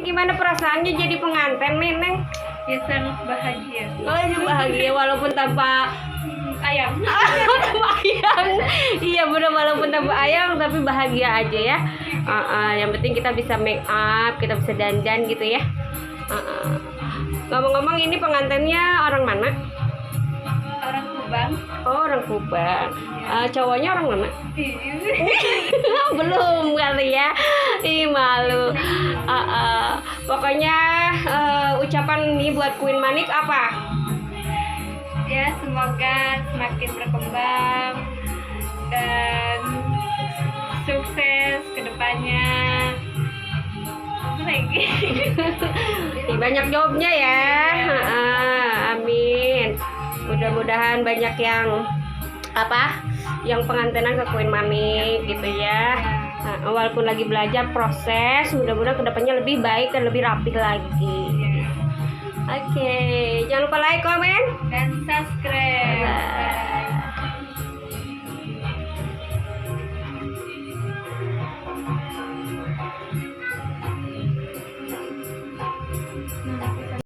Gimana perasaannya jadi pengantin nih, Neng? Ya sangat bahagia. Oh, ya bahagia walaupun tanpa Ayam. tanpa ayang. Iya bener, walaupun tanpa ayang tapi bahagia aja ya. Yang penting kita bisa make up, kita bisa dandan gitu ya. Ngomong-ngomong, ini pengantinnya orang mana? Orang Kubang. Oh, orang Kubang. Cowoknya orang mana? Iya. Belum kali ya. Ih, malu. Pokoknya ucapan nih buat Queen Manik apa? Ya semoga semakin berkembang dan sukses ke depannya. Apa lagi? Banyak jawabnya ya. Amin. Mudah-mudahan banyak yang yang pengantinan ke Queen Manik gitu ya. Walaupun lagi belajar proses, mudah-mudahan kedepannya lebih baik dan lebih rapi lagi. Oke, jangan lupa like, komen, Dan subscribe. Bye.